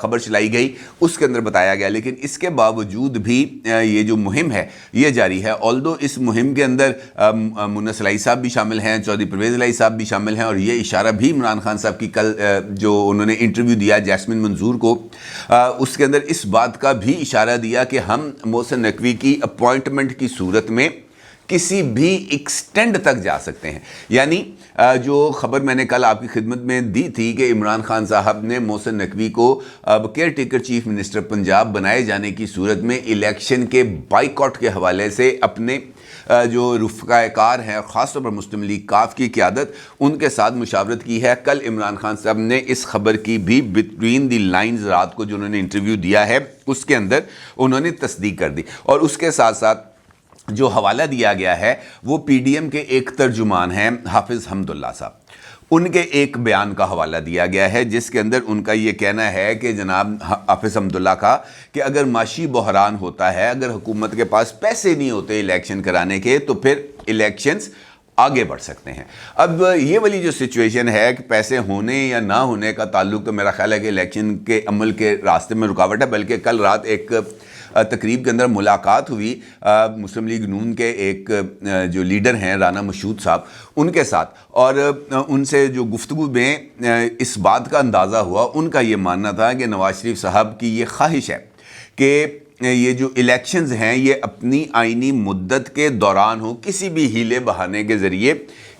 خبر چلائی گئی اس کے اندر بتایا گیا. لیکن اس کے باوجود بھی یہ جو مہم ہے یہ جاری ہے. آلدو اس مہم کے اندر منس الائی صاحب بھی شامل ہیں, چودھری پرویز الائی صاحب بھی شامل ہیں, اور یہ اشارہ بھی عمران خان صاحب کی کل جو انہوں نے انٹرویو دیا جیسمین منظور کو, اس کے اندر اس بات کا بھی اشارہ دیا کہ ہم محسن نقوی کی اپوائنٹمنٹ کی صورت میں کسی بھی ایکسٹینڈ تک جا سکتے ہیں. یعنی جو خبر میں نے کل آپ کی خدمت میں دی تھی کہ عمران خان صاحب نے محسن نقوی کو اب care taker chief minister Punjab بنائے جانے کی صورت میں الیکشن کے بائیکاٹ کے حوالے سے اپنے جو رفقائے کار ہیں, خاص طور پر مسلم لیگ کاف کی قیادت, ان کے ساتھ مشاورت کی ہے. کل عمران خان صاحب نے اس خبر کی بھی بٹوین دی لائنز رات کو جو انہوں نے انٹرویو دیا ہے اس کے اندر انہوں نے تصدیق کر دی. اور اس کے ساتھ ساتھ جو حوالہ دیا گیا ہے وہ PDM کے ایک ترجمان ہیں حافظ حمد اللہ صاحب, ان کے ایک بیان کا حوالہ دیا گیا ہے جس کے اندر ان کا یہ کہنا ہے کہ جناب حافظ حمد اللہ کا کہ اگر معاشی بحران ہوتا ہے, اگر حکومت کے پاس پیسے نہیں ہوتے الیکشن کرانے کے, تو پھر الیکشنز آگے بڑھ سکتے ہیں. اب یہ والی جو سچویشن ہے کہ پیسے ہونے یا نہ ہونے کا تعلق تو میرا خیال ہے کہ الیکشن کے عمل کے راستے میں رکاوٹ ہے. بلکہ کل رات ایک تقریب کے اندر ملاقات ہوئی مسلم لیگ نون کے ایک جو لیڈر ہیں رانا مشہود صاحب, ان کے ساتھ, اور ان سے جو گفتگو میں اس بات کا اندازہ ہوا, ان کا یہ ماننا تھا کہ نواز شریف صاحب کی یہ خواہش ہے کہ یہ جو الیکشنز ہیں یہ اپنی آئینی مدت کے دوران ہو, کسی بھی ہیلے بہانے کے ذریعے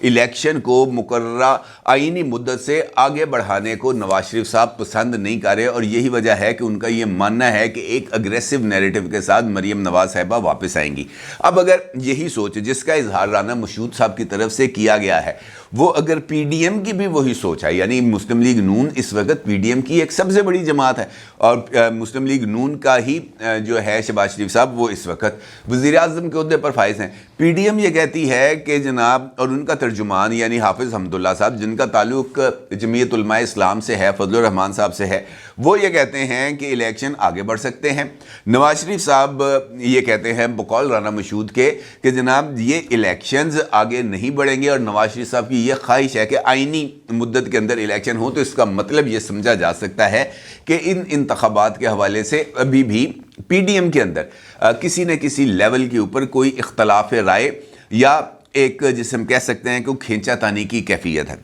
الیکشن کو مقررہ آئینی مدت سے آگے بڑھانے کو نواز شریف صاحب پسند نہیں کر رہے. اور یہی وجہ ہے کہ ان کا یہ ماننا ہے کہ ایک اگریسو نیریٹو کے ساتھ مریم نواز صاحبہ واپس آئیں گی. اب اگر یہی سوچ جس کا اظہار رانا مشہود صاحب کی طرف سے کیا گیا ہے وہ اگر PDM کی بھی وہی سوچ ہے, یعنی مسلم لیگ نون اس وقت PDM کی ایک سب سے بڑی جماعت ہے, اور مسلم لیگ نون کا ہی جو ہے شہباز شریف صاحب وہ اس وقت وزیر اعظم کے عہدے پر فائز ہیں. PDM یہ کہتی ہے کہ جناب, اور ان کا ترجمان یعنی حافظ حمد اللہ صاحب جن کا تعلق جمعیت علماء اسلام سے ہے, فضل الرحمان صاحب سے ہے, وہ یہ کہتے ہیں کہ الیکشن آگے بڑھ سکتے ہیں. نواز شریف صاحب یہ کہتے ہیں بقول رانا مشہود کے کہ جناب یہ الیکشنز آگے نہیں بڑھیں گے, اور نواز شریف صاحب کی یہ خواہش ہے کہ آئینی مدت کے اندر الیکشن ہو. تو اس کا مطلب یہ سمجھا جا سکتا ہے کہ ان انتخابات کے حوالے سے ابھی بھی PDM کے اندر کسی نہ کسی لیول کے اوپر کوئی اختلاف رائے یا ایک جسے ہم کہہ سکتے ہیں کہ کھینچا تانی کی کیفیت ہے.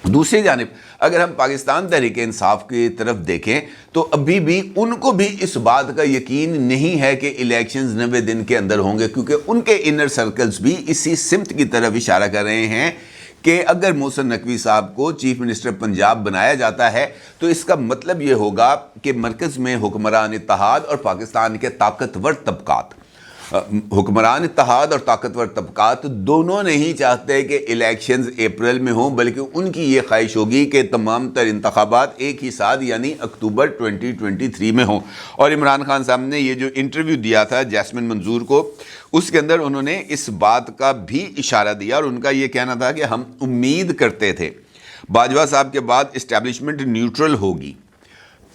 دوسری جانب اگر ہم پاکستان تحریک انصاف کی طرف دیکھیں تو ابھی بھی ان کو بھی اس بات کا یقین نہیں ہے کہ الیکشنز 90 دن کے اندر ہوں گے, کیونکہ ان کے انر سرکلز بھی اسی سمت کی طرف اشارہ کر رہے ہیں کہ اگر محسن نقوی صاحب کو چیف منسٹر پنجاب بنایا جاتا ہے تو اس کا مطلب یہ ہوگا کہ مرکز میں حکمران اتحاد اور پاکستان کے طاقتور طبقات, حکمران اتحاد اور طاقتور طبقات دونوں نہیں چاہتے کہ الیکشنز اپریل میں ہوں, بلکہ ان کی یہ خواہش ہوگی کہ تمام تر انتخابات ایک ہی ساتھ یعنی اکتوبر 2023 میں ہوں. اور عمران خان صاحب نے یہ جو انٹرویو دیا تھا جیسمین منظور کو, اس کے اندر انہوں نے اس بات کا بھی اشارہ دیا, اور ان کا یہ کہنا تھا کہ ہم امید کرتے تھے باجوہ صاحب کے بعد اسٹیبلشمنٹ نیوٹرل ہوگی,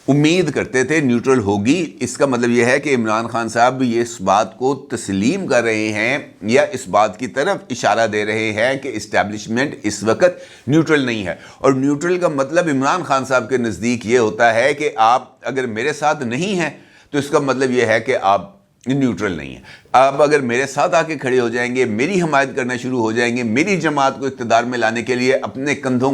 امید کرتے تھے نیوٹرل ہوگی. اس کا مطلب یہ ہے کہ عمران خان صاحب یہ اس بات کو تسلیم کر رہے ہیں یا اس بات کی طرف اشارہ دے رہے ہیں کہ اسٹیبلشمنٹ اس وقت نیوٹرل نہیں ہے. اور نیوٹرل کا مطلب عمران خان صاحب کے نزدیک یہ ہوتا ہے کہ آپ اگر میرے ساتھ نہیں ہیں تو اس کا مطلب یہ ہے کہ آپ نیوٹرل نہیں ہے. آپ اگر میرے ساتھ آ کے کھڑے ہو جائیں گے, میری حمایت کرنا شروع ہو جائیں گے, میری جماعت کو اقتدار میں لانے کے لیے اپنے کندھوں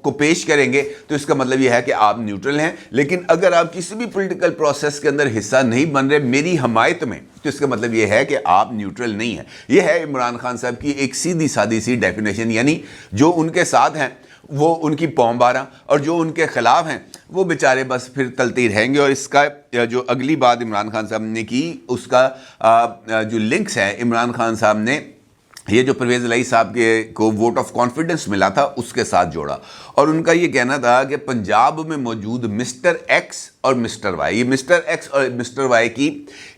کو پیش کریں گے, تو اس کا مطلب یہ ہے کہ آپ نیوٹرل ہیں. لیکن اگر آپ کسی بھی پولیٹیکل پروسیس کے اندر حصہ نہیں بن رہے میری حمایت میں, تو اس کا مطلب یہ ہے کہ آپ نیوٹرل نہیں ہیں. یہ ہے عمران خان صاحب کی ایک سیدھی سادی سی ڈیفینیشن, یعنی جو ان کے ساتھ ہیں وہ ان کی پاؤں بارہ, اور جو ان کے خلاف ہیں وہ بیچارے بس پھر تلتے رہیں گے. اور اس کا جو اگلی بات عمران خان صاحب نے کی, اس کا جو لنکس ہے, عمران خان صاحب نے یہ جو پرویز الائی صاحب کو ووٹ آف کانفیڈنس ملا تھا اس کے ساتھ جوڑا, اور ان کا یہ کہنا تھا کہ پنجاب میں موجود مسٹر ایکس اور مسٹر وائی, یہ مسٹر ایکس اور مسٹر وائی کی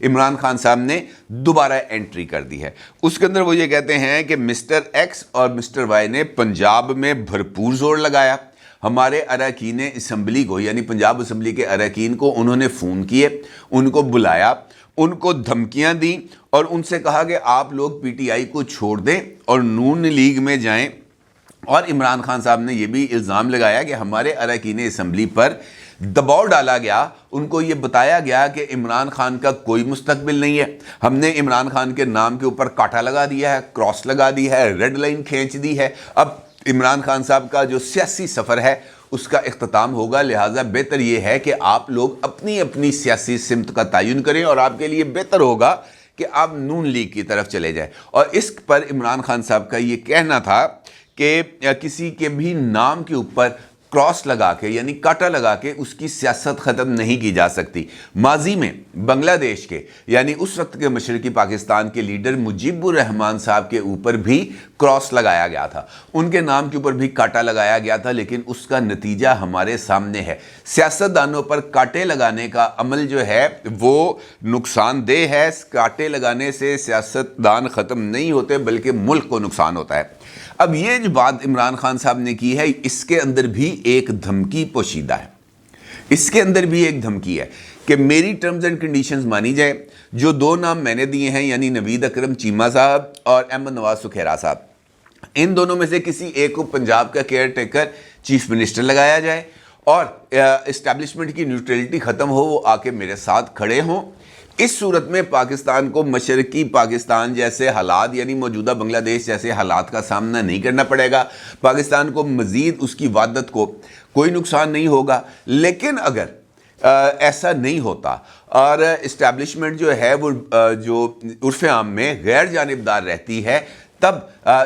عمران خان صاحب نے دوبارہ انٹری کر دی ہے. اس کے اندر وہ یہ کہتے ہیں کہ مسٹر ایکس اور مسٹر وائی نے پنجاب میں بھرپور زور لگایا, ہمارے اراکین اسمبلی کو یعنی پنجاب اسمبلی کے اراکین کو انہوں نے فون کیے, ان کو بلایا, ان کو دھمکیاں دیں اور ان سے کہا کہ آپ لوگ PTI کو چھوڑ دیں اور نون لیگ میں جائیں, اور عمران خان صاحب نے یہ بھی الزام لگایا کہ ہمارے اراکین اسمبلی پر دباؤ ڈالا گیا، ان کو یہ بتایا گیا کہ عمران خان کا کوئی مستقبل نہیں ہے، ہم نے عمران خان کے نام کے اوپر کاٹا لگا دیا ہے، کراس لگا دی ہے، ریڈ لائن کھینچ دی ہے، اب عمران خان صاحب کا جو سیاسی سفر ہے اس کا اختتام ہوگا، لہٰذا بہتر یہ ہے کہ آپ لوگ اپنی اپنی سیاسی سمت کا تعین کریں، اور آپ کے لیے بہتر ہوگا کہ آپ نون لیگ کی طرف چلے جائیں۔ اور اس پر عمران خان صاحب کا یہ کہنا تھا کہ کسی کے بھی نام کے اوپر کراس لگا کے یعنی کاٹا لگا کے اس کی سیاست ختم نہیں کی جا سکتی۔ ماضی میں بنگلہ دیش کے یعنی اس وقت کے مشرقی پاکستان کے لیڈر مجیب الرحمان صاحب کے اوپر بھی کراس لگایا گیا تھا، ان کے نام کے اوپر بھی کاٹا لگایا گیا تھا، لیکن اس کا نتیجہ ہمارے سامنے ہے۔ سیاستدانوں پر کاٹے لگانے کا عمل جو ہے وہ نقصان دہ ہے، کاٹے لگانے سے سیاستدان ختم نہیں ہوتے بلکہ ملک کو نقصان ہوتا ہے۔ اب یہ جو بات عمران خان صاحب نے کی ہے اس کے اندر بھی ایک دھمکی پوشیدہ ہے، اس کے اندر بھی ایک دھمکی ہے کہ میری ٹرمز اینڈ کنڈیشنز مانی جائیں۔ جو دو نام میں نے دیے ہیں یعنی نوید اکرم چیمہ صاحب اور احمد نواز سکھیرا صاحب، ان دونوں میں سے کسی ایک کو پنجاب کا کیئر ٹیکر چیف منسٹر لگایا جائے اور اسٹیبلشمنٹ کی نیوٹرلٹی ختم ہو، وہ آ کے میرے ساتھ کھڑے ہوں۔ اس صورت میں پاکستان کو مشرقی پاکستان جیسے حالات یعنی موجودہ بنگلہ دیش جیسے حالات کا سامنا نہیں کرنا پڑے گا، پاکستان کو مزید اس کی وحدت کو کوئی نقصان نہیں ہوگا۔ لیکن اگر ایسا نہیں ہوتا اور اسٹیبلشمنٹ جو ہے وہ جو عرف عام میں غیر جانبدار رہتی ہے، تب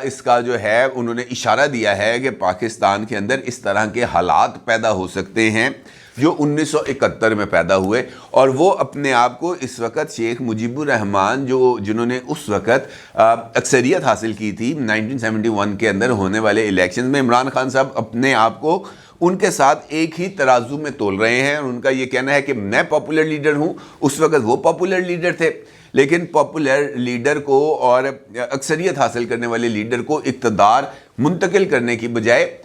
اس کا جو ہے انہوں نے اشارہ دیا ہے کہ پاکستان کے اندر اس طرح کے حالات پیدا ہو سکتے ہیں جو 1971 میں پیدا ہوئے، اور وہ اپنے آپ کو اس وقت شیخ مجیب الرحمان جنہوں نے اس وقت اکثریت حاصل کی تھی 1971 کے اندر ہونے والے الیکشن میں، عمران خان صاحب اپنے آپ کو ان کے ساتھ ایک ہی ترازو میں تول رہے ہیں، اور ان کا یہ کہنا ہے کہ میں پاپولر لیڈر ہوں، اس وقت وہ پاپولر لیڈر تھے، لیکن پاپولر لیڈر کو اور اکثریت حاصل کرنے والے لیڈر کو اقتدار منتقل کرنے کی بجائے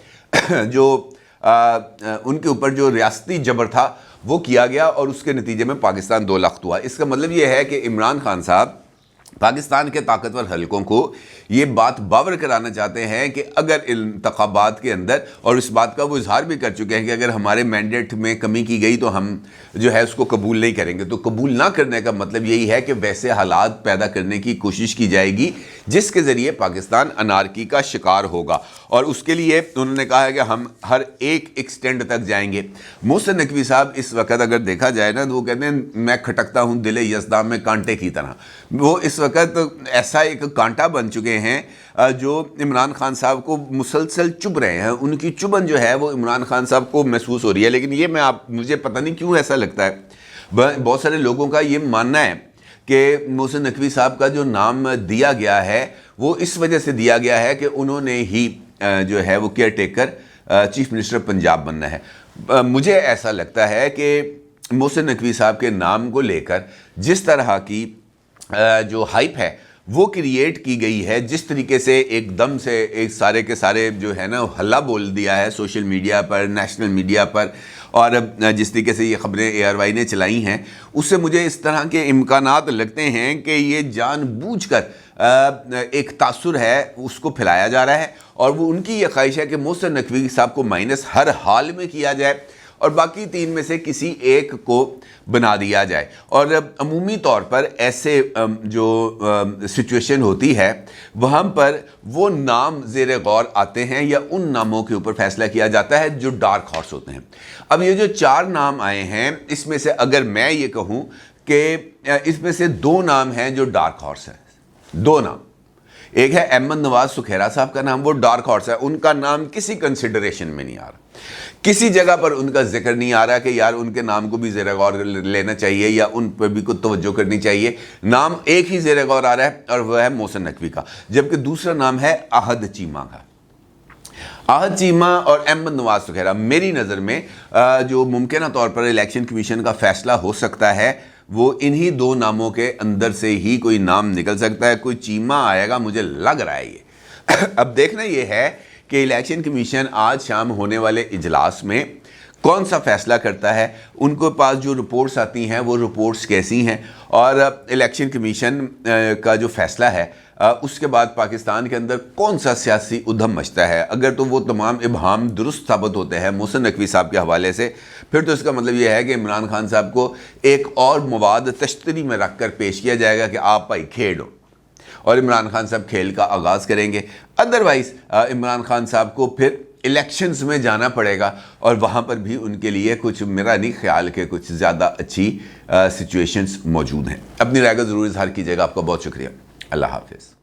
جو ان کے اوپر جو ریاستی جبر تھا وہ کیا گیا، اور اس کے نتیجے میں پاکستان دو لخت ہوا۔ اس کا مطلب یہ ہے کہ عمران خان صاحب پاکستان کے طاقتور حلقوں کو یہ بات باور کرانا چاہتے ہیں کہ اگر انتخابات کے اندر، اور اس بات کا وہ اظہار بھی کر چکے ہیں کہ اگر ہمارے مینڈیٹ میں کمی کی گئی تو ہم جو ہے اس کو قبول نہیں کریں گے، تو قبول نہ کرنے کا مطلب یہی ہے کہ ویسے حالات پیدا کرنے کی کوشش کی جائے گی جس کے ذریعے پاکستان انارکی کا شکار ہوگا، اور اس کے لیے انہوں نے کہا ہے کہ ہم ہر ایک ایکسٹینڈ تک جائیں گے۔ محسن نقوی صاحب اس وقت اگر دیکھا جائے نا تو وہ کہتے ہیں میں کھٹکتا ہوں دل یزدان میں کانٹے کی طرح، وہ اس وقت ایسا ایک کانٹا بن چکے ہیں جو عمران خان صاحب کو مسلسل چبھ رہے ہیں، ان کی چبھن جو ہے وہ عمران خان صاحب کو محسوس ہو رہی ہے۔ لیکن یہ مجھے پتہ نہیں کیوں ایسا لگتا ہے، بہت سارے لوگوں کا یہ ماننا ہے کہ محسن نقوی صاحب کا جو نام دیا گیا ہے وہ اس وجہ سے دیا گیا ہے کہ انہوں نے ہی جو ہے وہ care taker chief minister Punjab بننا ہے۔ مجھے ایسا لگتا ہے کہ محسن نقوی صاحب کے نام کو لے کر جس طرح کی جو ہائپ ہے وہ کریٹ کی گئی ہے، جس طریقے سے ایک دم سے ایک سارے کے سارے جو ہے نا ہلا بول دیا ہے سوشل میڈیا پر، نیشنل میڈیا پر، اور جس طریقے سے یہ خبریں ARY نے چلائی ہیں، اس سے مجھے اس طرح کے امکانات لگتے ہیں کہ یہ جان بوجھ کر ایک تاثر ہے اس کو پھیلایا جا رہا ہے، اور وہ ان کی یہ خواہش ہے کہ محسن نقوی صاحب کو مائنس ہر حال میں کیا جائے اور باقی تین میں سے کسی ایک کو بنا دیا جائے۔ اور عمومی طور پر ایسے جو سچویشن ہوتی ہے وہاں پر وہ نام زیر غور آتے ہیں یا ان ناموں کے اوپر فیصلہ کیا جاتا ہے جو ڈارک ہارس ہوتے ہیں۔ اب یہ جو 4 نام آئے ہیں اس میں سے اگر میں یہ کہوں کہ اس میں سے 2 نام ہیں جو ڈارک ہارس ہیں، 2 نام، ایک ہے احمد نواز سکھیرا صاحب کا نام، وہ ڈارک ہارس ہے، ان کا نام کسی کنسیڈریشن میں نہیں آ رہا، کسی جگہ پر ان کا ذکر نہیں آ رہا کہ یار ان کے نام کو بھی زیر غور لینا چاہیے یا ان پر بھی کوئی توجہ کرنی چاہیے۔ نام ایک ہی زیر غور آ رہا ہے اور وہ ہے محسن نقوی کا، جبکہ دوسرا نام ہے احد چیمہ کا۔ احد چیمہ اور احمد نواز سکھیرا میری نظر میں جو ممکنہ طور پر الیکشن کمیشن کا فیصلہ ہو سکتا ہے وہ انہی 2 ناموں کے اندر سے ہی کوئی نام نکل سکتا ہے، کوئی چیمہ آئے گا مجھے لگ رہا ہے یہ۔ اب دیکھنا یہ ہے کہ الیکشن کمیشن آج شام ہونے والے اجلاس میں کون سا فیصلہ کرتا ہے، ان کے پاس جو رپورٹس آتی ہیں وہ رپورٹس کیسی ہیں، اور الیکشن کمیشن کا جو فیصلہ ہے اس کے بعد پاکستان کے اندر کون سا سیاسی ادھم مچتا ہے۔ اگر تو وہ تمام ابہام درست ثابت ہوتے ہیں محسن نقوی صاحب کے حوالے سے، پھر تو اس کا مطلب یہ ہے کہ عمران خان صاحب کو ایک اور مواد تشتری میں رکھ کر پیش کیا جائے گا کہ آپ بھائی کھیلو، اور عمران خان صاحب کھیل کا آغاز کریں گے۔ ادروائز عمران خان صاحب کو پھر الیکشنز میں جانا پڑے گا، اور وہاں پر بھی ان کے لیے کچھ، میرا نہیں خیال کہ کچھ زیادہ اچھی سچویشنز موجود ہیں۔ اپنی رائے کا ضرور اظہار کیجیے گا۔ آپ کا بہت شکریہ۔ اللہ حافظ۔